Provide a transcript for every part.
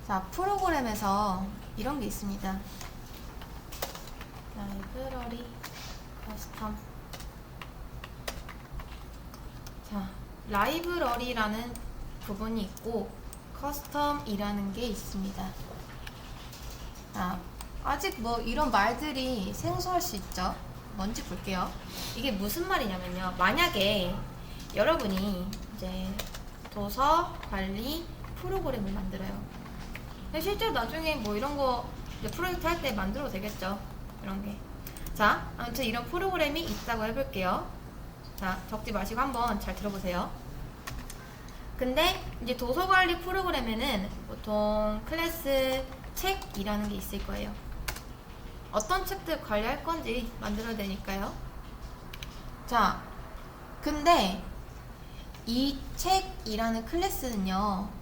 자, 프로그램에서 이런 게 있습니다. 라이브러리, 커스텀. 자, 라이브러리라는 부분이 있고 커스텀이라는 게 있습니다. 아직 뭐 이런 말들이 생소할 수 있죠. 뭔지 볼게요. 이게 무슨 말이냐면요. 만약에 여러분이 이제 도서 관리 프로그램을 만들어요. 근데 실제로 나중에 뭐 이런 거 이제 프로젝트 할 때 만들어도 되겠죠. 이런 게. 자, 아무튼 이런 프로그램이 있다고 해볼게요. 자, 적지 마시고 한번 잘 들어보세요. 근데 이제 도서 관리 프로그램에는 보통 클래스 책이라는 게 있을 거예요. 어떤 책들 관리할 건지 만들어야 되니까요. 자, 근데 이 책이라는 클래스는요,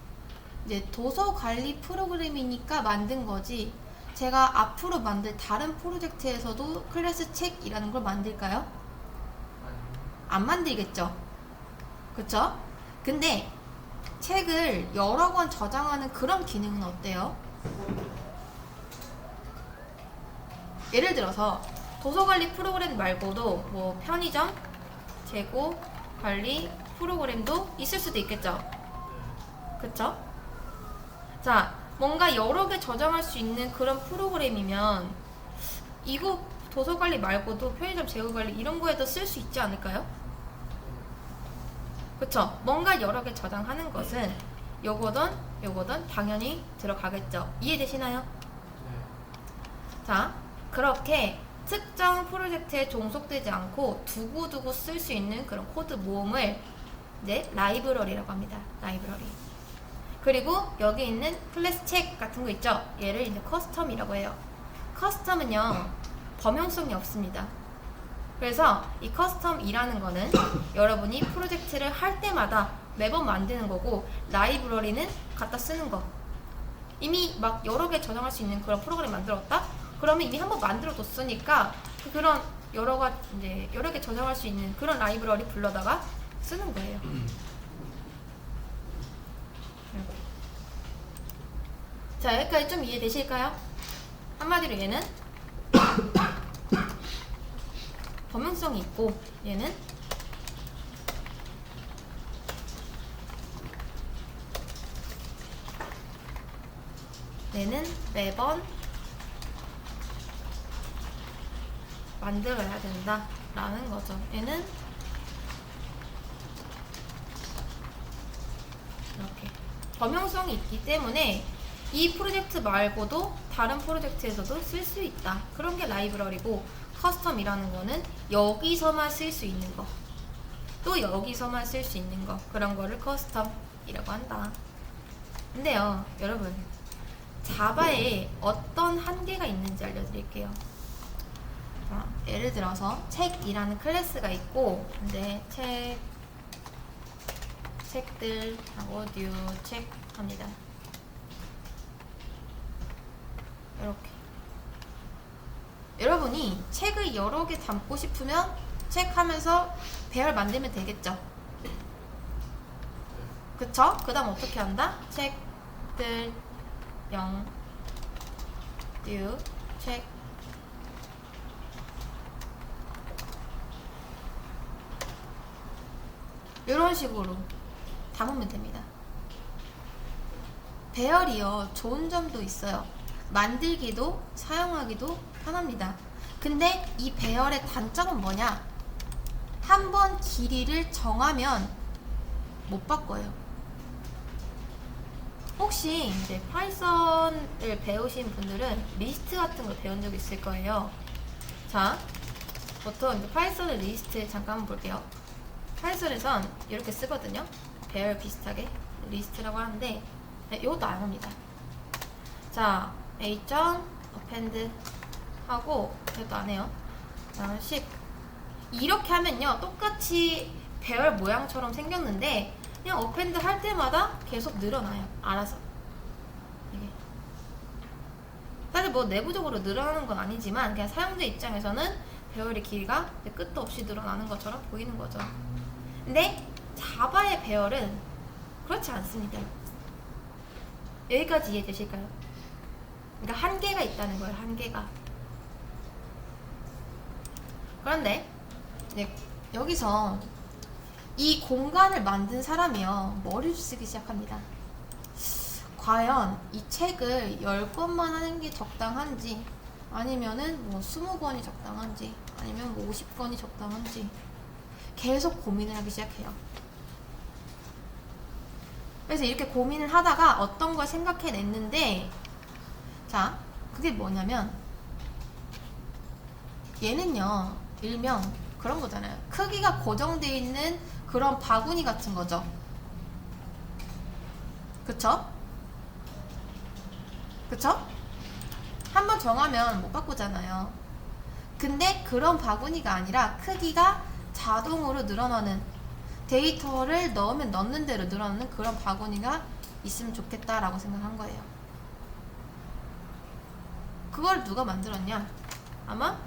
이제 도서 관리 프로그램이니까 만든 거지, 제가 앞으로 만들 다른 프로젝트에서도 클래스 책이라는 걸 만들까요? 안 만들겠죠. 그쵸? 근데 책을 여러 권 저장하는 그런 기능은 어때요? 예를 들어서 도서관리 프로그램 말고도 뭐 편의점, 재고, 관리 프로그램도 있을 수도 있겠죠. 그쵸? 자, 뭔가 여러 개 저장할 수 있는 그런 프로그램이면 이거 도서관리 말고도 편의점 재고관리 이런 거에도 쓸 수 있지 않을까요? 그쵸? 뭔가 여러 개 저장하는 것은 요거든 당연히 들어가겠죠. 이해되시나요? 자, 그렇게 특정 프로젝트에 종속되지 않고 두고두고 쓸 수 있는 그런 코드 모음을 이제 라이브러리라고 합니다. 라이브러리. 그리고 여기 있는 클래스 책 같은 거 있죠? 얘를 이제 커스텀이라고 해요. 커스텀은요, 범용성이 없습니다. 그래서 이 커스텀이라는 거는 여러분이 프로젝트를 할 때마다 매번 만드는 거고, 라이브러리는 갖다 쓰는 거. 이미 막 여러 개 저장할 수 있는 그런 프로그램 만들었다? 그러면 이미 한번 만들어뒀으니까 그런 여러 개 저장할 수 있는 그런 라이브러리 불러다가 쓰는 거예요. 자, 여기까지 좀 이해되실까요? 한마디로 얘는 범용성이 있고, 얘는 매번 만들어야 된다 라는 거죠. 얘는 이렇게 범용성이 있기 때문에 이 프로젝트 말고도 다른 프로젝트에서도 쓸 수 있다. 그런 게 라이브러리고, 커스텀이라는 거는 여기서만 쓸 수 있는 거, 또 여기서만 쓸 수 있는 거, 그런 거를 커스텀이라고 한다. 근데요, 여러분, 자바에 어떤 한계가 있는지 알려드릴게요. 자, 예를 들어서 책이라는 클래스가 있고, 이제 책들, 오디오, 책 합니다. 이렇게. 여러분이 책을 여러 개 담고 싶으면 책 하면서 배열 만들면 되겠죠. 그쵸? 그 다음 어떻게 한다? 책들, 오디오, 책. 이런 식으로 담으면 됩니다. 배열이요, 좋은 점도 있어요. 만들기도 사용하기도 편합니다. 근데 이 배열의 단점은 뭐냐? 한번 길이를 정하면 못 바꿔요. 혹시 이제 파이썬을 배우신 분들은 리스트 같은 걸 배운 적 있을 거예요. 자, 보통 이제 파이썬의 리스트 잠깐 한번 볼게요. 파이썬에선 이렇게 쓰거든요. 배열 비슷하게 리스트라고 하는데, 이것도 안 합니다. 자, a.append 하고, 이것도 안 해요. 자, 10 이렇게 하면요, 똑같이 배열 모양처럼 생겼는데 그냥 append 할 때마다 계속 늘어나요. 알아서. 이게 사실 뭐 내부적으로 늘어나는 건 아니지만 그냥 사용자 입장에서는 배열의 길이가 끝도 없이 늘어나는 것처럼 보이는 거죠. 근데 자바의 배열은 그렇지 않습니다. 여기까지 이해되실까요? 그러니까 한계가 있다는 거예요. 한계가. 그런데 이제 여기서 이 공간을 만든 사람이요, 머리를 쓰기 시작합니다. 과연 이 책을 10권만 하는 게 적당한지, 아니면은 뭐 20권이 적당한지, 아니면 뭐 50권이 적당한지 계속 고민을 하기 시작해요. 그래서 이렇게 고민을 하다가 어떤 걸 생각해냈는데, 자, 그게 뭐냐면 얘는요, 일명 그런 거잖아요. 크기가 고정되어 있는 그런 바구니 같은 거죠. 그쵸? 그쵸? 한번 정하면 못 바꾸잖아요. 근데 그런 바구니가 아니라 크기가 자동으로 늘어나는, 데이터를 넣으면 넣는 대로 늘어나는 그런 바구니가 있으면 좋겠다라고 생각한 거예요. 그걸 누가 만들었냐? 아마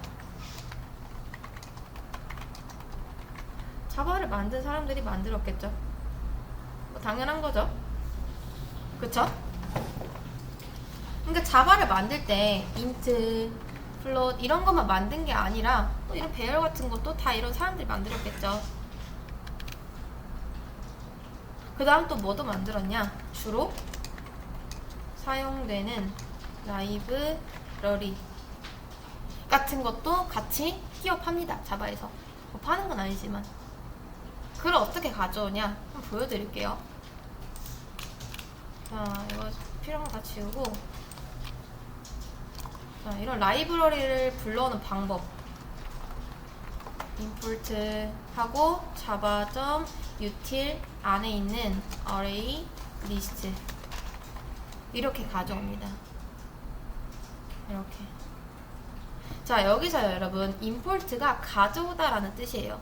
자바를 만든 사람들이 만들었겠죠. 뭐 당연한 거죠. 그쵸? 그러니까 자바를 만들 때 인트, 플롯 이런 것만 만든 게 아니라 또 이런 배열 같은 것도 다 이런 사람들이 만들었겠죠. 그 다음 또 뭐도 만들었냐? 주로 사용되는 라이브러리 같은 것도 같이 끼워팝니다. 자바에서. 뭐 파는 건 아니지만. 그걸 어떻게 가져오냐? 한번 보여드릴게요. 자, 이거 필요한 거 다 지우고, 자, 이런 라이브러리를 불러오는 방법. 임포트 하고 java.util 안에 있는 array list 이렇게 가져옵니다. 이렇게. 자, 여기서요, 여러분, import가 가져오다 라는 뜻이에요.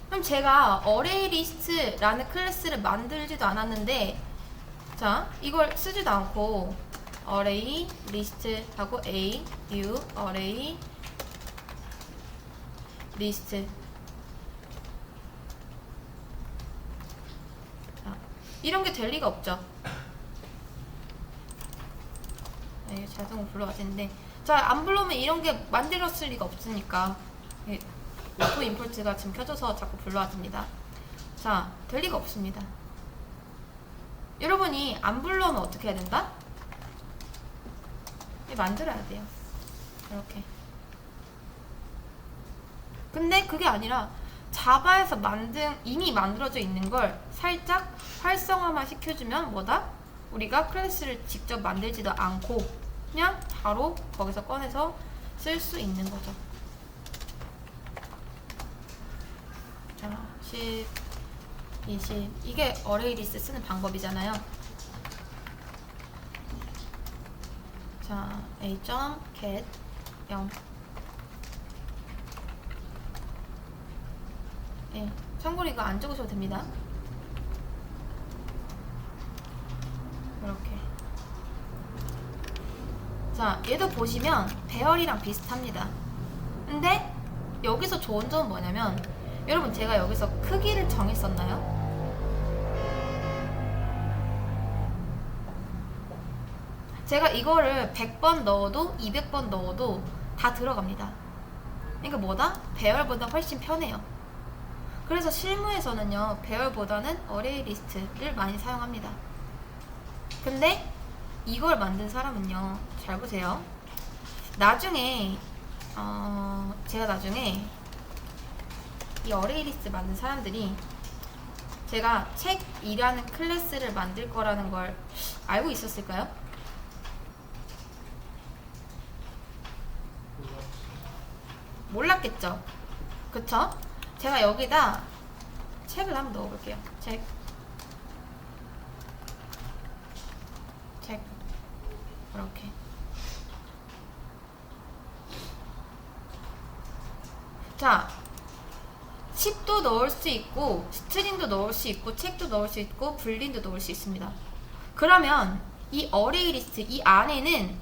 그럼 제가 array list라는 클래스를 만들지도 않았는데, 자, 이걸 쓰지도 않고 array list 하고 a new array list, 자, 이런 게 될 리가 없죠. 이게 자동으로 불러와지는데, 자, 안 불러오면 이런 게 만들었을 리가 없으니까 오토 임포트가 지금 켜져서 자꾸 불러와집니다. 자, 될 리가 없습니다. 여러분이 안 불러오면 어떻게 해야 된다? 만들어야 돼요. 이렇게. 근데 그게 아니라 자바에서 이미 만들어져 있는 걸 살짝 활성화만 시켜주면 뭐다? 우리가 클래스를 직접 만들지도 않고 그냥 바로 거기서 꺼내서 쓸 수 있는 거죠. 자, 10, 20 이게 어레이 리스트 쓰는 방법이잖아요. 자, a.get 0. 예, 참고로 이거 안 적으셔도 됩니다. 이렇게. 자, 얘도 보시면 배열이랑 비슷합니다. 근데 여기서 좋은 점은 뭐냐면, 여러분, 제가 여기서 크기를 정했었나요? 제가 이거를 100번 넣어도 200번 넣어도 다 들어갑니다. 그러니까 뭐다? 배열보다 훨씬 편해요. 그래서 실무에서는요, 배열보다는 어레이 리스트를 많이 사용합니다. 근데 이걸 만든 사람은요, 잘 보세요. 나중에 제가 나중에 이 어레이 리스트 만든 사람들이 제가 책이라는 클래스를 만들 거라는 걸 알고 있었을까요? 몰랐겠죠? 그쵸? 제가 여기다 책을 한번 넣어볼게요. 책 이렇게. 자, 10도 넣을 수 있고, 스트링도 넣을 수 있고, 책도 넣을 수 있고, 불린도 넣을 수 있습니다. 그러면 이 어레이 리스트, 이 안에는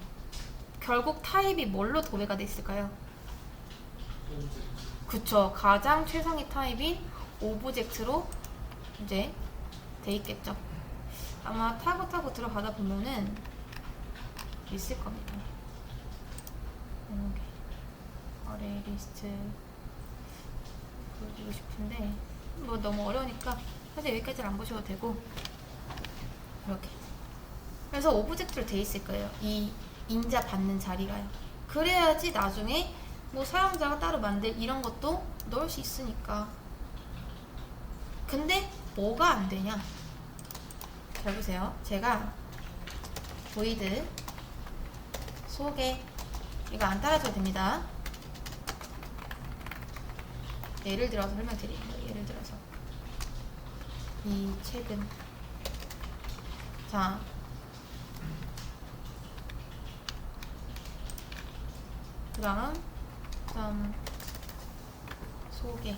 결국 타입이 뭘로 도배가 돼 있을까요? 그쵸. 가장 최상위 타입인 오브젝트로 이제 돼 있겠죠. 아마 타고 들어가다 보면은 있을 겁니다. 이렇게 어레이 리스트 보여주고 싶은데 뭐 너무 어려우니까 사실 여기까지는 안 보셔도 되고 이렇게. 그래서 오브젝트로 돼 있을 거예요. 이 인자 받는 자리가요. 그래야지 나중에 뭐 사용자가 따로 만들 이런 것도 넣을 수 있으니까. 근데 뭐가 안 되냐? 잘 보세요. 제가 void 소개 이거 안 따라줘도 됩니다. 예를 들어서 설명드리는 거예요. 예를 들어서 이 책은 자 그 다음 소개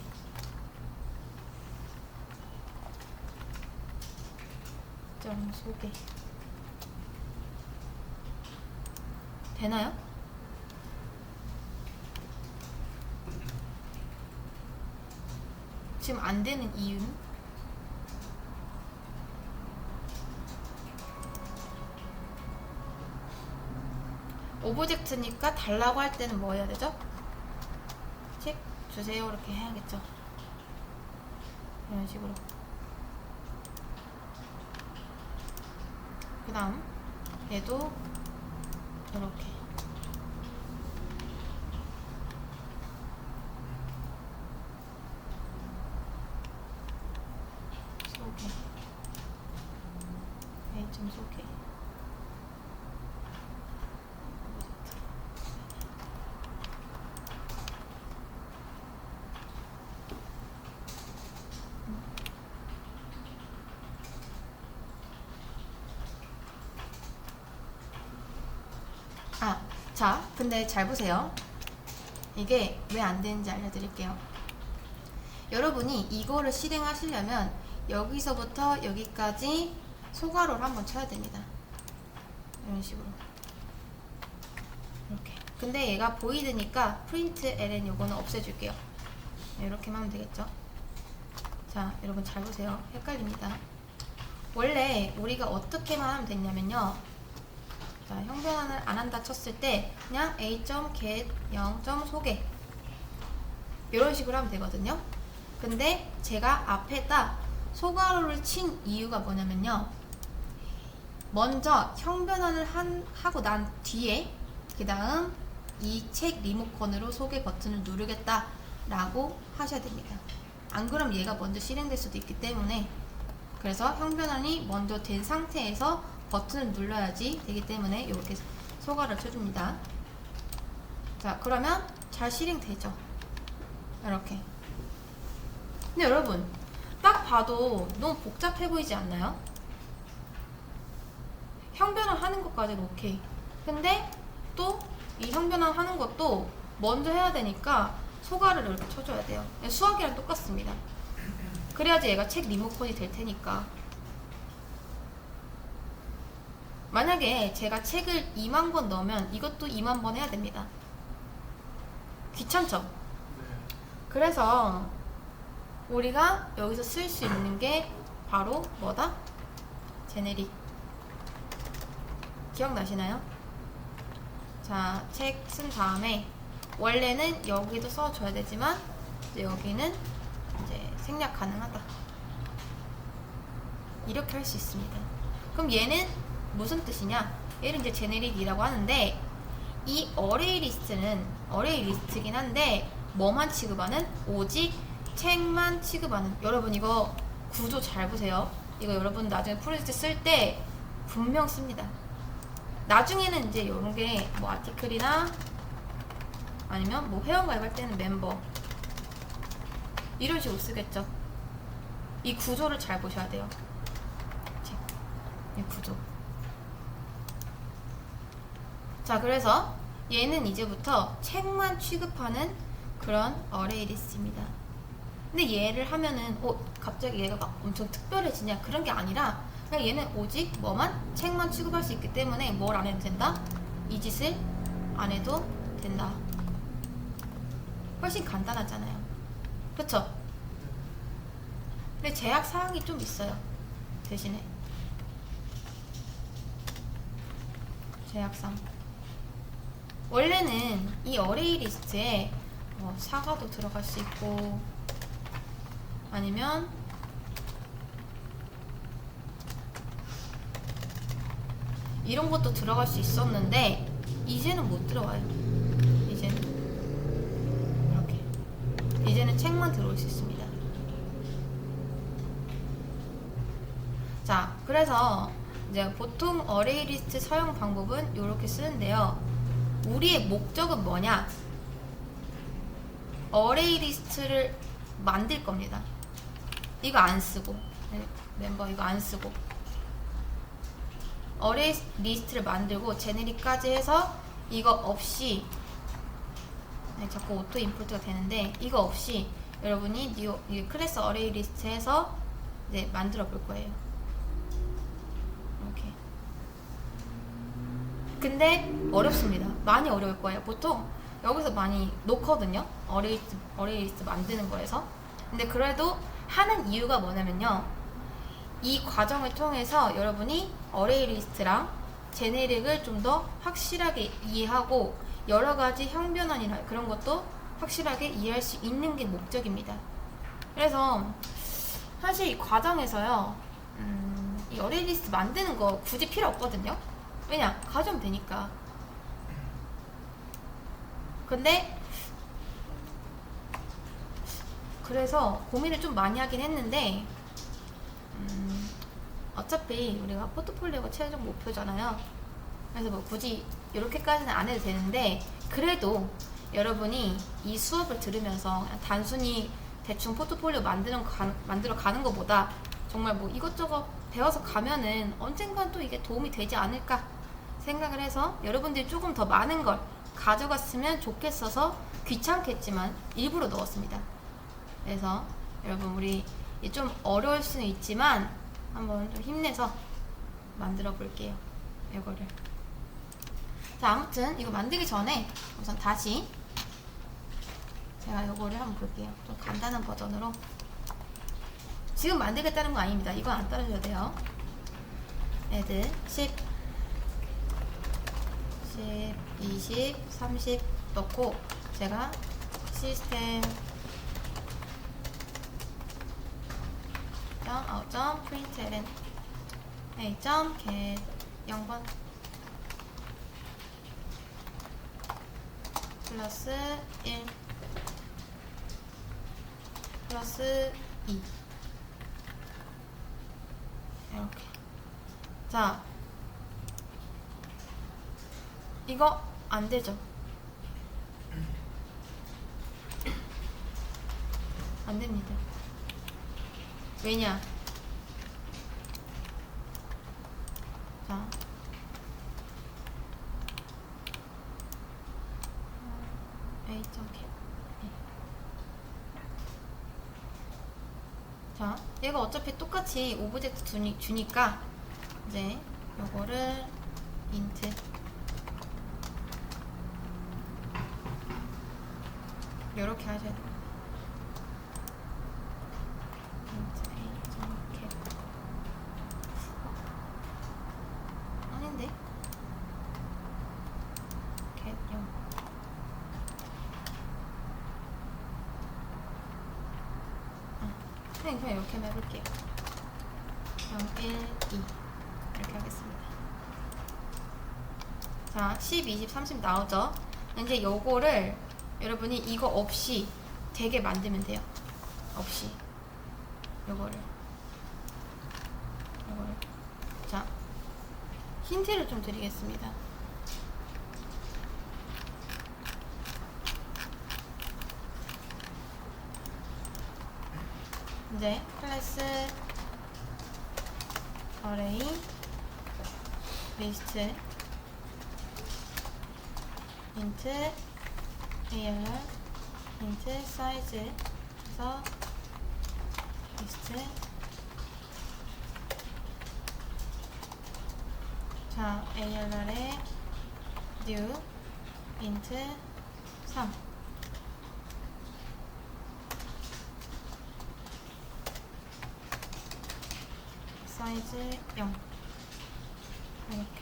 소개 되나요? 지금 안 되는 이유는? 오브젝트니까 달라고 할 때는 뭐 해야 되죠? 책 주세요 이렇게 해야겠죠. 이런 식으로. 그 다음 얘도 이렇게 소개 A.소개 자, 근데 잘 보세요. 이게 왜 안 되는지 알려드릴게요. 여러분이 이거를 실행하시려면 여기서부터 여기까지 소괄호를 한번 쳐야 됩니다. 이런 식으로. 이렇게. 근데 얘가 void니까 println 요거는 없애줄게요. 이렇게만 하면 되겠죠. 자, 여러분 잘 보세요. 헷갈립니다. 원래 우리가 어떻게만 하면 됐냐면요. 자, 형변환을 안 한다 쳤을 때 그냥 a.get 0.소개 이런 식으로 하면 되거든요. 근데 제가 앞에다 소괄호를 친 이유가 뭐냐면요. 먼저 형변환을 하고 난 뒤에 그 다음 이 책 리모컨으로 소개 버튼을 누르겠다 라고 하셔야 됩니다. 안 그럼 얘가 먼저 실행될 수도 있기 때문에 그래서 형변환이 먼저 된 상태에서 버튼을 눌러야지 되기 때문에 이렇게 소괄호를 쳐줍니다. 자, 그러면 잘 실행되죠. 이렇게. 근데 여러분 딱 봐도 너무 복잡해 보이지 않나요? 형변환 하는 것까지는 오케이. 근데 또 이 형변환 하는 것도 먼저 해야 되니까 소괄호를 이렇게 쳐줘야 돼요. 수학이랑 똑같습니다. 그래야지 얘가 책 리모컨이 될 테니까. 만약에 제가 책을 2만 권 넣으면 이것도 2만 번 해야 됩니다. 귀찮죠? 그래서 우리가 여기서 쓸 수 있는 게 바로 뭐다? 제네릭. 기억나시나요? 자, 책 쓴 다음에 원래는 여기도 써줘야 되지만 이제 여기는 이제 생략 가능하다. 이렇게 할 수 있습니다. 그럼 얘는 무슨 뜻이냐? 얘를 이제 제네릭이라고 하는데 이 어레이 리스트는 어레이 리스트긴 한데 뭐만 취급하는? 오직 책만 취급하는. 여러분 이거 구조 잘 보세요. 이거 여러분 나중에 프로젝트 쓸 때 분명 씁니다. 나중에는 이제 이런 게 뭐 아티클이나 아니면 뭐 회원가입할 때는 멤버 이런 식으로 쓰겠죠. 이 구조를 잘 보셔야 돼요. 이 구조. 자, 그래서 얘는 이제부터 책만 취급하는 그런 어레이 리스트입니다. 근데 얘를 하면은 갑자기 얘가 막 엄청 특별해지냐 그런 게 아니라 그냥 얘는 오직 뭐만? 책만 취급할 수 있기 때문에 뭘 안 해도 된다? 이 짓을 안 해도 된다. 훨씬 간단하잖아요. 그쵸? 근데 제약 사항이 좀 있어요. 대신에 제약상. 원래는 이 어레이 리스트에 사과도 들어갈 수 있고 아니면 이런 것도 들어갈 수 있었는데 이제는 못 들어와요. 이제는 이렇게 이제는 책만 들어올 수 있습니다. 자, 그래서 이제 보통 어레이 리스트 사용 방법은 이렇게 쓰는데요. 우리의 목적은 뭐냐? 어레이 리스트를 만들 겁니다. 이거 안 쓰고, 멤버 이거 안 쓰고 어레이 리스트를 만들고 제네릭까지 해서 이거 없이 자꾸 오토 임포트가 되는데 이거 없이 여러분이 이 클래스 어레이 리스트에서 이제 만들어 볼 거예요. 이렇게. 근데 어렵습니다. 많이 어려울 거예요. 보통 여기서 많이 놓거든요. 어레이 리스트 만드는 거에서. 근데 그래도 하는 이유가 뭐냐면요. 이 과정을 통해서 여러분이 어레이 리스트랑 제네릭을 좀 더 확실하게 이해하고 여러 가지 형변환이나 그런 것도 확실하게 이해할 수 있는 게 목적입니다. 그래서 사실 이 과정에서요, 이 어레이 리스트 만드는 거 굳이 필요 없거든요. 왜냐? 가져오면 되니까. 근데 그래서 고민을 좀 많이 하긴 했는데 어차피 우리가 포트폴리오가 최종 목표잖아요. 그래서 뭐 굳이 이렇게까지는 안 해도 되는데 그래도 여러분이 이 수업을 들으면서 그냥 단순히 대충 포트폴리오 만들어 가는 것보다 정말 뭐 이것저것 배워서 가면은 언젠간 또 이게 도움이 되지 않을까 생각을 해서 여러분들이 조금 더 많은 걸 가져갔으면 좋겠어서 귀찮겠지만 일부러 넣었습니다. 그래서 여러분 우리 좀 어려울 수는 있지만 한번 좀 힘내서 만들어 볼게요. 이거를. 자, 아무튼 이거 만들기 전에 우선 다시 제가 이거를 한번 볼게요. 좀 간단한 버전으로. 지금 만들겠다는 거 아닙니다. 이건 안 따라줘야 돼요. 애들 10, 20, 30 넣고 제가 시스템 out println a get 0번 플러스 1 플러스 2 이렇게. 자, 이거 안 되죠? 안 됩니다. 왜냐? 자, 자, 얘가 어차피 똑같이 오브젝트 주니까 이제 요거를 int 요렇게 하셔야 돼요. 아닌데? get 0. 그냥 이렇게 해볼게요. 0, 1, 2 이렇게 하겠습니다. 자, 10, 20, 30 나오죠? 이제 요거를 여러분이 이거 없이 되게 만들면 돼요. 없이 요거를 자, 힌트를 좀 드리겠습니다. 이제 클래스 어레이 리스트 int ALR int size 에서 리스트. 자, ALR에 new int 3 사이즈 0 이렇게.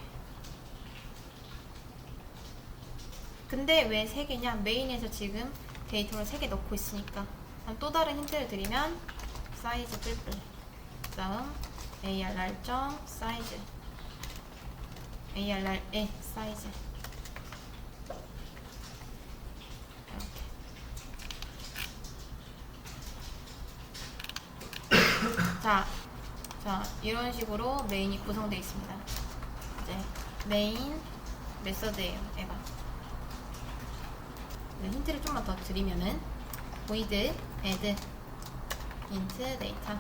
근데 왜 3개냐? 메인에서 지금 데이터를 3개 넣고 있으니까. 그럼 또 다른 힌트를 드리면 사이즈 뿔뿔, 그 다음 ARR 사이즈, ARR의 사이즈. 이렇게. 자, 이런 식으로 메인이 구성되어 있습니다. 이제 메인 메서드예요, 얘가. 힌트를 좀만 더 드리면은 void add int data.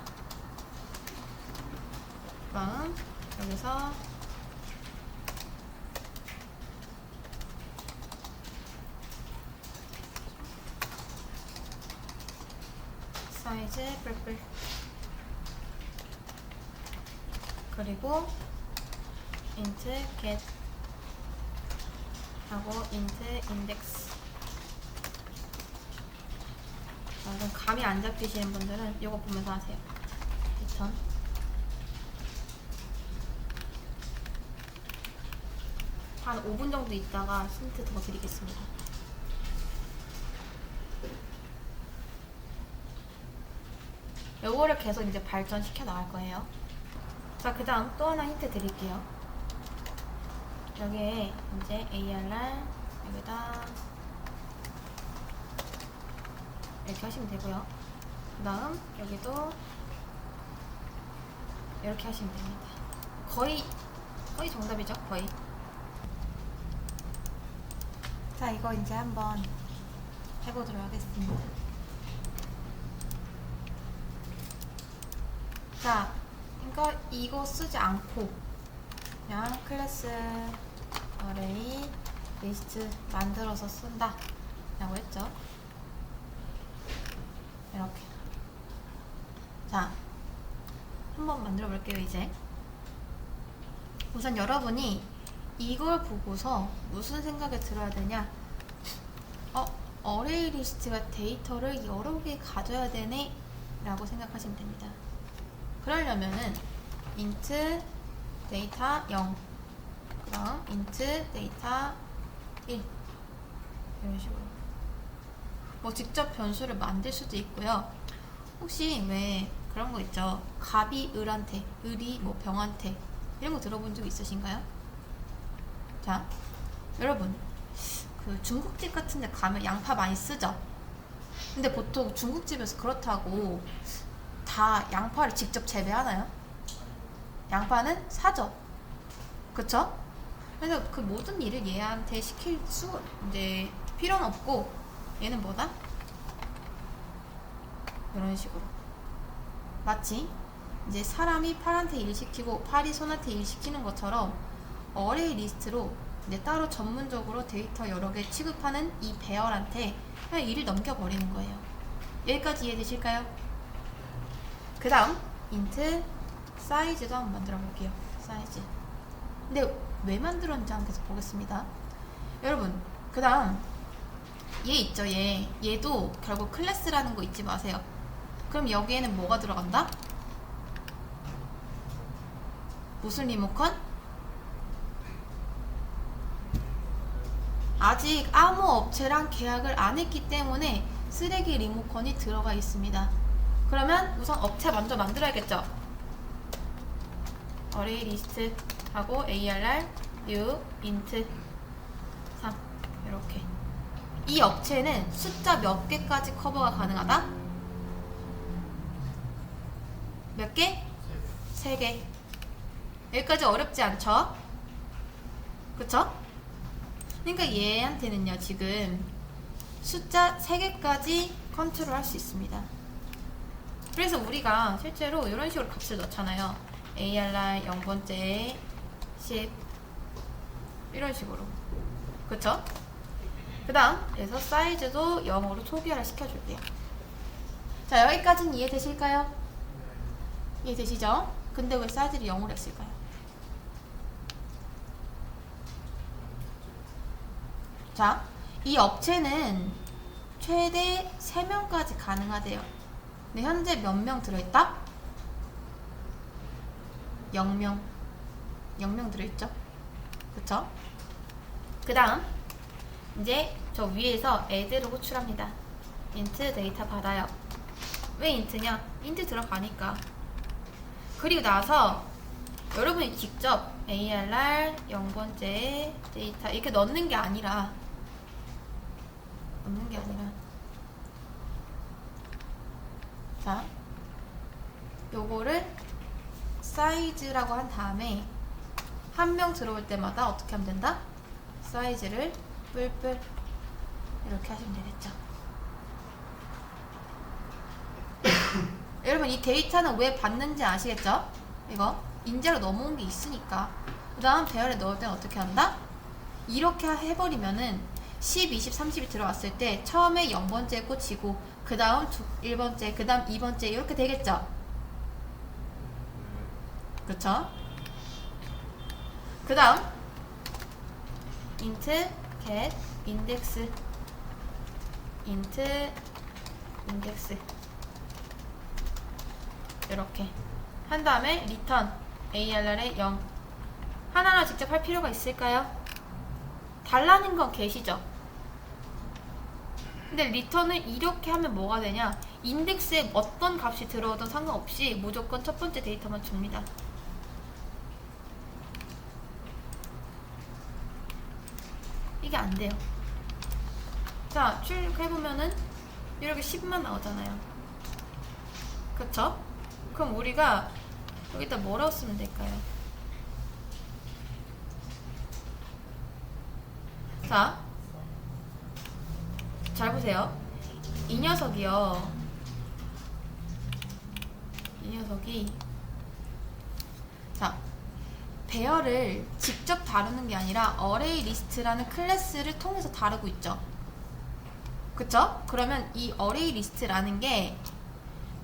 그럼 여기서 사이즈 뿔뿔, 그리고 int get 하고 int index. 좀 감이 안 잡히시는 분들은 이거 보면서 하세요. 리턴. 한 5분 정도 있다가 힌트 더 드리겠습니다. 요거를 계속 이제 발전시켜 나갈 거예요. 자, 그 다음 또 하나 힌트 드릴게요. 여기에 이제 ARR 여기다 이렇게 하시면 되고요. 그 다음 여기도 이렇게 하시면 됩니다. 거의 정답이죠? 거의. 자, 이거 이제 한번 해보도록 하겠습니다. 자, 그러니까 이거 쓰지 않고 그냥 클래스 어레이 리스트 만들어서 쓴다 라고 했죠. 이렇게. 자, 한번 만들어 볼게요. 이제 우선 여러분이 이걸 보고서 무슨 생각이 들어야 되냐, 어레이 리스트가 데이터를 여러 개 가져야 되네 라고 생각하시면 됩니다. 그러려면은 int 데이터 0, 그 다음 int 데이터 1 이런 식으로 뭐 직접 변수를 만들 수도 있고요. 혹시 왜 그런 거 있죠? 갑이 을한테, 을이 뭐 병한테, 이런 거 들어본 적 있으신가요? 자, 여러분, 그 중국집 같은 데 가면 양파 많이 쓰죠? 근데 보통 중국집에서 그렇다고 다 양파를 직접 재배하나요? 양파는 사죠. 그쵸? 그래서 그 모든 일을 얘한테 시킬 수 이제 필요는 없고, 얘는 뭐다? 이런 식으로 마치 이제 사람이 팔한테 일 시키고 팔이 손한테 일 시키는 것처럼 어레이 리스트로 이제 따로 전문적으로 데이터 여러 개 취급하는 이 배열한테 그냥 일을 넘겨버리는 거예요. 여기까지 이해되실까요? 그 다음 int 사이즈도 한번 만들어 볼게요. 사이즈. 근데 왜 만들었는지 한번 계속 보겠습니다. 여러분, 그 다음 얘 있죠? 얘도 결국 클래스라는 거 잊지 마세요. 그럼 여기에는 뭐가 들어간다? 무슨 리모컨? 아직 아무 업체랑 계약을 안 했기 때문에 쓰레기 리모컨이 들어가 있습니다. 그러면 우선 업체 먼저 만들어야겠죠? 어레이 리스트 하고 ARR new int 3 이렇게. 이 업체는 숫자 몇 개까지 커버가 가능하다? 몇 개? 3개. 여기까지 어렵지 않죠? 그쵸? 그러니까 얘한테는요, 지금 숫자 3개까지 컨트롤 할 수 있습니다. 그래서 우리가 실제로 이런 식으로 값을 넣잖아요. ARR 0번째 10 이런 식으로. 그쵸? 그 다음 그래서 사이즈도 0으로 초기화를 시켜줄게요. 자, 여기까지는 이해되실까요? 이해되시죠? 근데 왜 사이즈를 0으로 했을까요? 자, 이 업체는 최대 3명까지 가능하대요. 근데 현재 몇 명 들어있다? 0명. 0명 들어있죠? 그쵸? 그 다음 이제 저 위에서 add를 호출합니다. int 데이터 받아요. 왜 int냐? int 들어가니까. 그리고 나서 여러분이 직접 ARR 0번째 데이터 이렇게 넣는 게 아니라 자, 요거를 사이즈라고 한 다음에 한 명 들어올 때마다 어떻게 하면 된다? 사이즈를 뿔뿔 이렇게 하시면 되겠죠. 여러분 이 데이터는 왜 받는지 아시겠죠? 이거 인재로 넘어온 게 있으니까. 그 다음 배열에 넣을 때는 어떻게 한다? 이렇게 해버리면은 10, 20, 30이 들어왔을 때 처음에 0번째 꽂히고 그 다음 1번째, 그 다음 2번째 이렇게 되겠죠? 그쵸? 그 다음 int get index 이렇게 한 다음에 return ARR에 0 하나하나 직접 할 필요가 있을까요? 달라는 건 계시죠? 근데 return을 이렇게 하면 뭐가 되냐? 인덱스에 어떤 값이 들어오든 상관없이 무조건 첫 번째 데이터만 줍니다. 이게 안 돼요. 자, 출력해보면은 이렇게 10만 나오잖아요. 그쵸? 그럼 우리가 여기다 뭐라고 쓰면 될까요? 자, 잘 보세요. 이 녀석이 자, 배열을 직접 다루는 게 아니라 어레이 리스트라는 클래스를 통해서 다루고 있죠. 그쵸? 그러면 이 어레이 리스트라는 게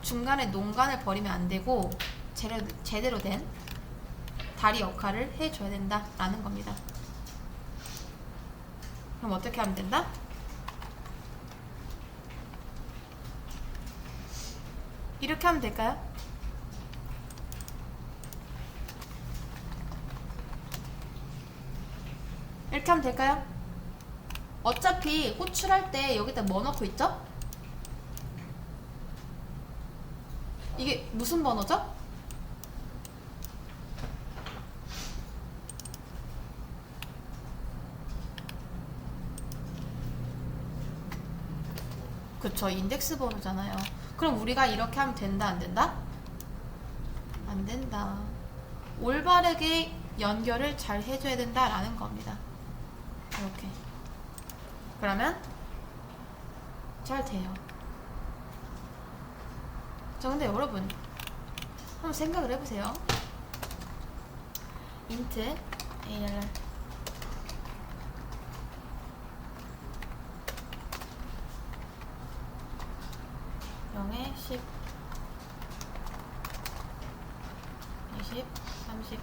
중간에 농간을 버리면 안 되고 제대로 된 다리 역할을 해줘야 된다라는 겁니다. 그럼 어떻게 하면 된다? 이렇게 하면 될까요? 이렇게 하면 될까요? 어차피 호출할 때 여기다 뭐 넣고 있죠? 이게 무슨 번호죠? 그쵸, 인덱스 번호잖아요. 그럼 우리가 이렇게 하면 된다, 안 된다? 안 된다. 올바르게 연결을 잘 해줘야 된다라는 겁니다. 이렇게. 그러면 잘 돼요. 자, 근데 여러분 한번 생각을 해보세요. int ARR 0에 10 20 30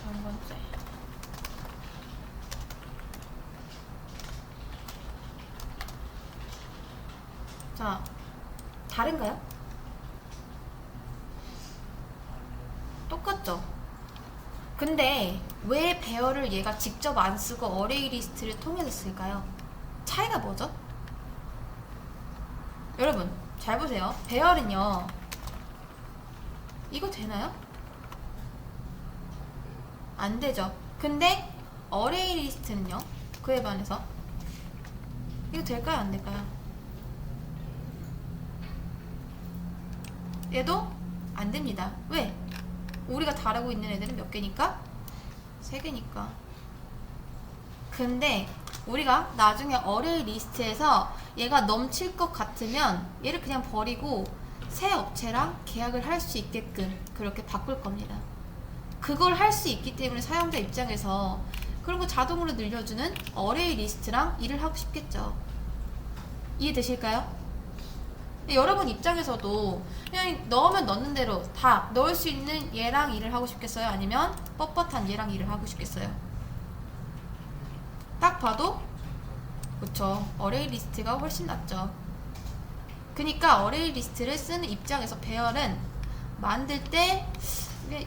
0번째 자, 다른가요? 똑같죠? 근데 왜 배열을 얘가 직접 안 쓰고 어레이 리스트를 통해서 쓸까요? 차이가 뭐죠? 여러분 잘 보세요. 배열은요 이거 되나요? 안 되죠. 근데 어레이 리스트는요 그에 반해서 이거 될까요? 안 될까요? 얘도 안 됩니다. 왜? 우리가 다루고 있는 애들은 몇 개니까? 3개니까. 근데 우리가 나중에 어레이 리스트에서 얘가 넘칠 것 같으면 얘를 그냥 버리고 새 업체랑 계약을 할 수 있게끔 그렇게 바꿀 겁니다. 그걸 할 수 있기 때문에 사용자 입장에서 그런 거 자동으로 늘려주는 어레이 리스트랑 일을 하고 싶겠죠. 이해되실까요? 여러분 입장에서도 그냥 넣으면 넣는 대로 다 넣을 수 있는 얘랑 일을 하고 싶겠어요? 아니면 뻣뻣한 얘랑 일을 하고 싶겠어요? 딱 봐도 그쵸, 어레이 리스트가 훨씬 낫죠. 그러니까 어레이 리스트를 쓰는 입장에서 배열은 만들 때 이게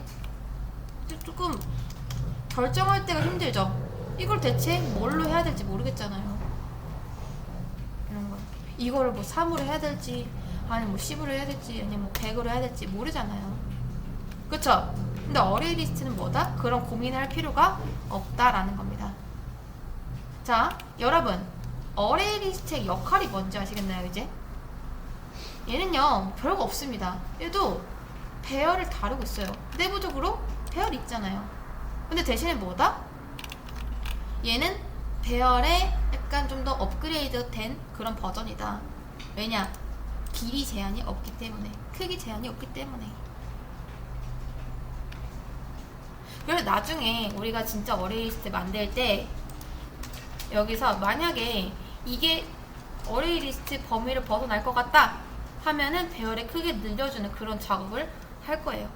조금 결정할 때가 힘들죠. 이걸 대체 뭘로 해야 될지 모르겠잖아요. 이런 거. 이거를 뭐 3으로 해야 될지, 아니 뭐 10으로 해야 될지, 아니 뭐 100으로 해야 될지 모르잖아요. 그쵸? 근데 어레이 리스트는 뭐다? 그런 고민을 할 필요가 없다라는 겁니다. 자, 여러분, 어레이 리스트의 역할이 뭔지 아시겠나요, 이제? 얘는요, 별거 없습니다. 얘도 배열을 다루고 있어요. 내부적으로 배열이 있잖아요. 근데 대신에 뭐다? 얘는 배열에 약간 좀 더 업그레이드 된 그런 버전이다. 왜냐? 길이 제한이 없기 때문에, 크기 제한이 없기 때문에. 그래서 나중에 우리가 진짜 어레이 리스트 만들 때 여기서 만약에 이게 어레이 리스트 범위를 벗어날 것 같다 하면은 배열의 크기를 늘려주는 그런 작업을 할 거예요.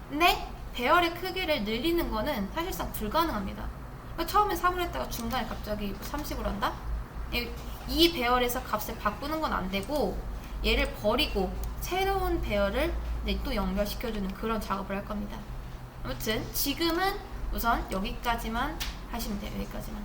근데 배열의 크기를 늘리는 거는 사실상 불가능합니다. 그러니까 처음에 3으로 했다가 중간에 갑자기 30으로 한다? 이 배열에서 값을 바꾸는 건 안 되고 얘를 버리고 새로운 배열을 또 연결시켜주는 그런 작업을 할 겁니다. 아무튼 지금은 우선 여기까지만 하시면 돼요. 여기까지만.